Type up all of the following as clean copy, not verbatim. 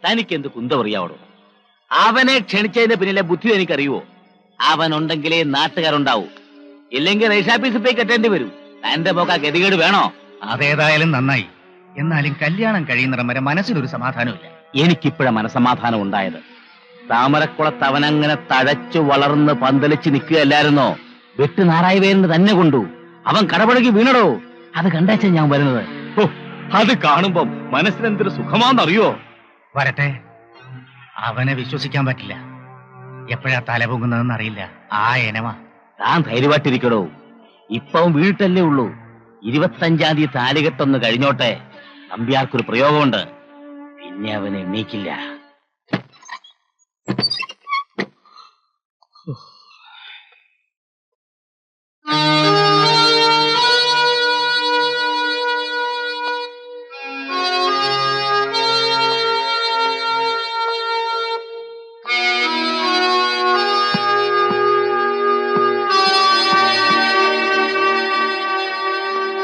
തനിക്ക് എന്ത് കുന്ത പറയാവോ? അവനെ ക്ഷണിച്ചതിന്റെ പിന്നിലെ ബുദ്ധി എനിക്കറിയുവോ? അവനുണ്ടെങ്കിലേ നാട്ടുകാരുണ്ടാവൂ, ഇല്ലെങ്കിൽ റേഷാഫീസിൽ പോയി കെട്ടേണ്ടി വരും. തന്റെ പോക്കാ ഗതികേട് വേണോ? അതേതായാലും നന്നായി. എന്നാലും കല്യാണം കഴിയുന്നിടം വരെ മനസ്സിലൊരു സമാധാനമില്ല. എനിക്കിപ്പോഴാ മനസമാധാനം ഉണ്ടായത്. താമരക്കുളത്ത് അവനങ്ങനെ തഴച്ചു വളർന്ന് പന്തലിച്ച് നിൽക്കുകയല്ലായിരുന്നോ? വെട്ടുനാറായി വേരിന് തന്നെ കൊണ്ടു. അവൻ കടപുഴകി വീണടോ. അത് കണ്ടേച്ചാ ഞാൻ വരുന്നത്. അത് കാണുമ്പം മനസ്സിനെന്തൊരു സുഖമാണെന്നറിയോ? വരട്ടെ, അവനെ വിശ്വസിക്കാൻ പറ്റില്ല. എപ്പോഴാ തല പൊങ്ങുന്നതെന്ന് അറിയില്ല. ആ എനവാ. താൻ ധൈര്യമായിട്ടിരിക്കടോ. ഇപ്പം വീട്ടല്ലേ ഉള്ളൂ. 25-ാം തീയതി താലികെട്ടൊന്ന് കഴിഞ്ഞോട്ടെ. നമ്പ്യാർക്കൊരു പ്രയോഗമുണ്ട്, പിന്നെ അവൻ എണ്ണീക്കില്ല.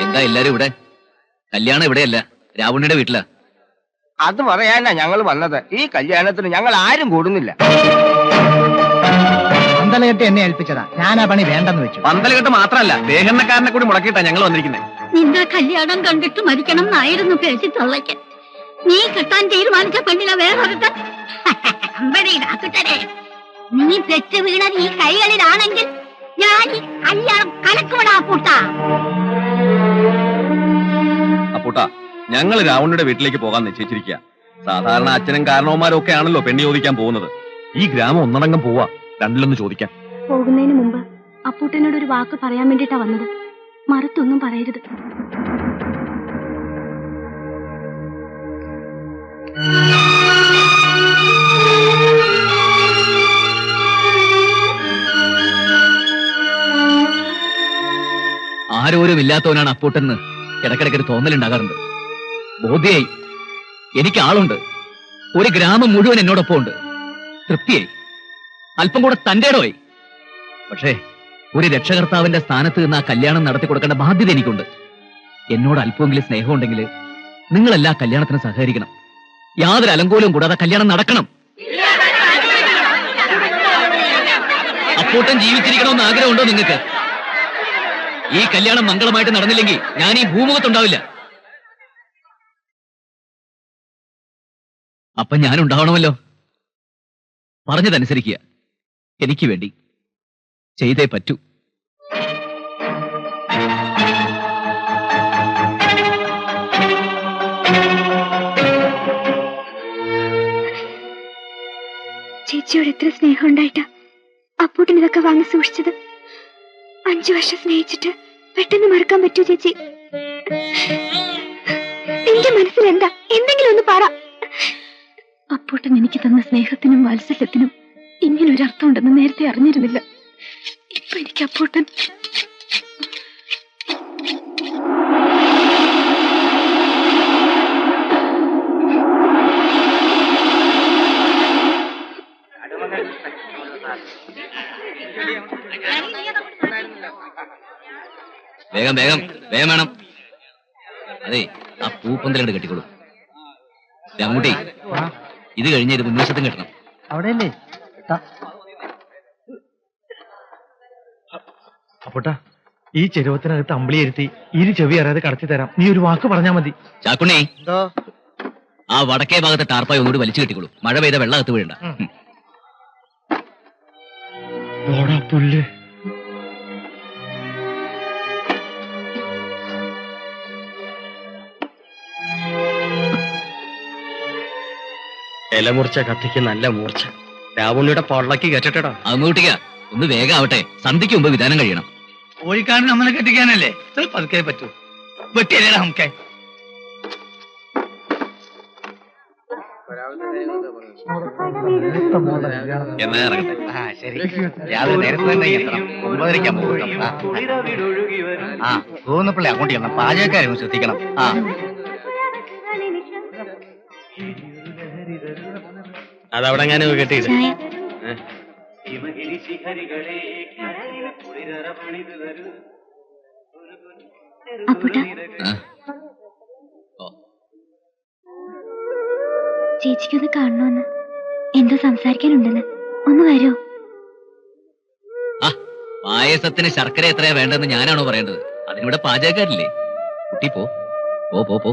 എന്താ എല്ലാരും ഇവിടെ? കല്യാണം ഇവിടെയല്ല, രാവണിയുടെ വീട്ടിലാ. അത് പറയാനാ ഞങ്ങൾ വന്നത്. ഈ കല്യാണത്തിന് ഞങ്ങൾ ആരും കൂടുന്നില്ല. പന്തലകെട്ട് എന്നെ ഏൽപ്പിച്ചതാ. ഞാൻ ആ പണി വേണ്ടെന്ന് വെച്ചു. പന്തലകെട്ട് മാത്രമല്ല, ദേഹണ്ണക്കാരനെ കൂടി മുടക്കിയിട്ടാ ഞങ്ങൾ വന്നിരിക്കുന്നത്. നിന്റെ കല്യാണം കണ്ടിട്ട് മരിക്കണം എന്നായിരുന്നു പേശി തള്ളയ്ക്ക്. നീ കെട്ടാൻ തീരുമാനിച്ച പെണ്ണിനെ വേറൊരുത്തൻ. നീ പെറ്റ് വീണത് ഈ കൈകളിലാണെങ്കിൽ ഞാൻ ഈ കല്യാണം കലക്കൂടാ പൂട്ടാ. അപ്പൂട്ടാ, ഞങ്ങൾ രാവണിയുടെ വീട്ടിലേക്ക് പോകാൻ നിശ്ചയിച്ചിരിക്കുക. സാധാരണ അച്ഛനും കാരണവന്മാരും ഒക്കെ ആണല്ലോ പെണ്ണി ചോദിക്കാൻ പോകുന്നത്. ഈ ഗ്രാമം ഒന്നടങ്കം പോവാ, രണ്ടിലൊന്ന് ചോദിക്കാൻ. പോകുന്നതിന് മുമ്പ് അപ്പൂട്ടനോട് ഒരു വാക്ക് പറയാൻ വേണ്ടിട്ടാ വന്നത്. മറുത്തൊന്നും പറയരുത്. ആരോരും ഇല്ലാത്തവനാണ് അപ്പൂട്ടെന്ന് ഇടക്കിടക്കൊരു തോന്നലുണ്ടാകാറുണ്ട്. ബോധ്യായി, എനിക്ക് ആളുണ്ട്. ഒരു ഗ്രാമം മുഴുവൻ എന്നോടൊപ്പം ഉണ്ട്. തൃപ്തിയായി, അല്പം കൂടെ തന്റേടമായി. പക്ഷേ ഒരു രക്ഷകർത്താവിന്റെ സ്ഥാനത്ത് നിന്ന് ആ കല്യാണം നടത്തി കൊടുക്കേണ്ട ബാധ്യത എനിക്കുണ്ട്. എന്നോട് അല്പമെങ്കിലും സ്നേഹമുണ്ടെങ്കിൽ നിങ്ങളെല്ലാ കല്യാണത്തിനും സഹകരിക്കണം. യാതൊരു അലങ്കോലവും കൂടാതെ കല്യാണം നടക്കണം. അപ്പൂട്ടൻ ജീവിച്ചിരിക്കണമെന്ന് ആഗ്രഹമുണ്ടോ നിങ്ങൾക്ക്? ഈ കല്യാണം മംഗളമായിട്ട് നടന്നില്ലെങ്കിൽ ഞാൻ ഈ ഭൂമുഖത്തുണ്ടാവില്ല. അപ്പൊ ഞാനുണ്ടാവണമല്ലോ. പറഞ്ഞതനുസരിക്കുക. എനിക്ക് വേണ്ടി ചെയ്തേ പറ്റൂ. ചേച്ചിയോട് എത്ര സ്നേഹം ഉണ്ടായിട്ടാ അപ്പൂട്ടിന് ഇതൊക്കെ വാങ്ങി സൂക്ഷിച്ചത്. 5 വർഷം സ്നേഹിച്ചിട്ട് പെട്ടെന്ന് മറക്കാൻ പറ്റൂ ചേച്ചി? എന്റെ മനസ്സിൽ എന്താ? എന്തെങ്കിലും ഒന്ന് പറ. അപ്പൂട്ടൻ എനിക്ക് തന്ന സ്നേഹത്തിനും വാത്സല്യത്തിനും ഇങ്ങനൊരർത്ഥം ഉണ്ടെന്ന് നേരത്തെ അറിഞ്ഞിരുന്നില്ല. ഇപ്പൊ എനിക്ക് അപ്പൂട്ടൻ വേഗം വേഗം വേഗം വേണം. അതെ, ആ പൂപ്പന്തലുണ്ട് കെട്ടിക്കോളൂ. രാമൂട്ടി, ഇത് കഴിഞ്ഞ ഇത് മുൻവശത്തും കെട്ടണം. അവിടെയല്ലേ? അപ്പോട്ടാ, ഈ ചെരുവത്തിനകത്ത് അമ്പിളിയിരുത്തി ഇരു ചെവി അറിയാതെ കടത്തി തരാം. നീ ഒരു വാക്ക് പറഞ്ഞാ മതി. ചാക്കുണ്ണി, ആ വടക്കേ ഭാഗത്തെ ടാർപ്പായി ഒന്നുകൂടി വലിച്ചു കെട്ടിക്കോളൂ. മഴ പെയ്ത വെള്ളം അകത്ത് വീഴണ്ട. പുല്ല്. ഇലമുറിച്ച കത്തിക്ക് നല്ല മൂർച്ച. രാവുണ്ണിയുടെ പൊള്ളക്ക് കെട്ടിട്ടടാ. അത് മൂട്ടിക്ക, ഒന്ന് വേഗം ആവട്ടെ. സന്ധ്യയ്ക്ക് മുമ്പ് വിധാനം കഴിയണം. കോഴിക്കാരൻ നമ്മളെ കെട്ടിക്കാനല്ലേ? പതുക്കെ പറ്റൂ. വെട്ടിയല്ലേടാ നമുക്ക്. എന്നാ ഇറങ്ങട്ടെ. ശരി, രാവിലെ നേരത്തെ തന്നെ എത്തണം. 9:30 മുഹൂർത്തം. തോന്നപ്പിള്ളി അങ്ങോട്ട് ചെല്ലാം. പാചകക്കാരും ശ്രദ്ധിക്കണം. അതവിടെ ഞാൻ കെട്ടിയിട്ട് ചേച്ചിക്കൊന്ന് കാണണമെന്ന്. എന്തോ സംസാരിക്കാനുണ്ടെന്ന്. ഒന്ന് വരോ? പായസത്തിന് ശർക്കര എത്രയാ വേണ്ടെന്ന് ഞാനാണോ പറയേണ്ടത്? അതിനിവിടെ പാചകക്കാരില്ലേ? കുട്ടി പോ പോ പോ പോ.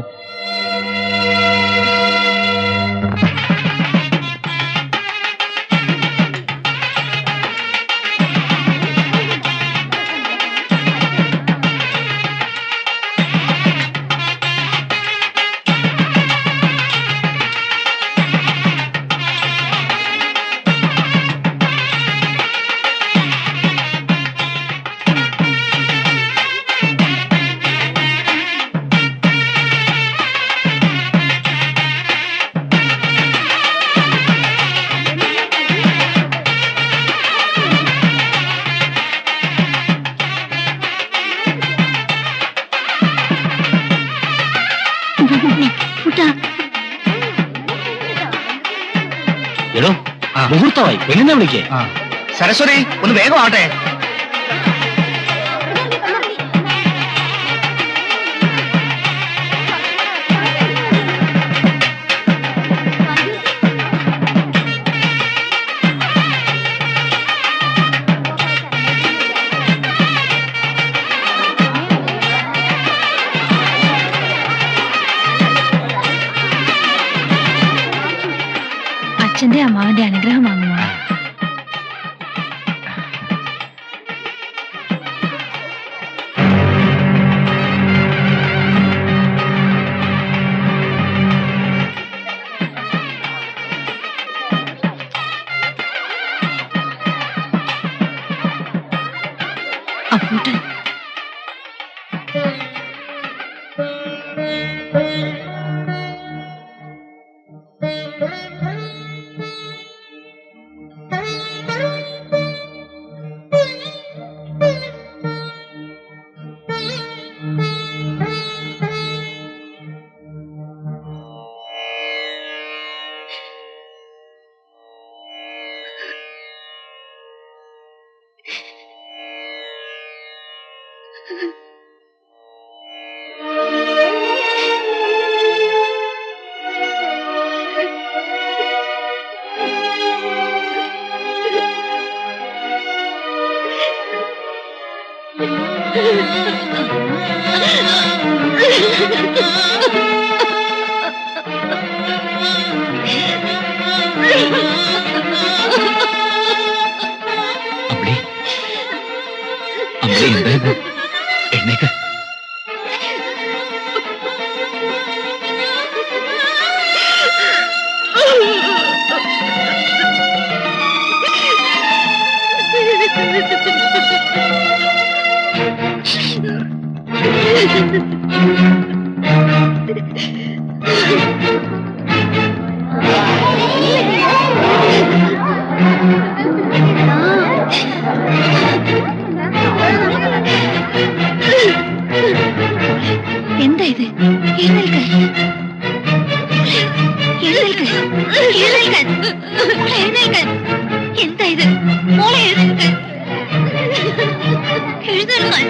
എടോ മുഹൂർത്തമായി, പെണ്ണിനെ വിളിക്കേ. സരസ്വതി ഒന്ന് വേഗം ആവട്ടെ. അച്ഛന്റെ അമ്മാവന്റെ അനുഗ്രഹം വാങ്ങുമോ? അപ്പൂട്ടൻ എന്താ എണ്ണേക്ക്. എന്താ ഇത്? എഴുന്നേൽക്ക്, എഴുന്നേൽക്ക്, എഴുന്നേൽക്ക്, എഴുന്നേൽക്ക്. എന്താ ഇത്? മോളെ എഴുന്നേൽക്ക്, എഴുന്നേൽക്കാൻ.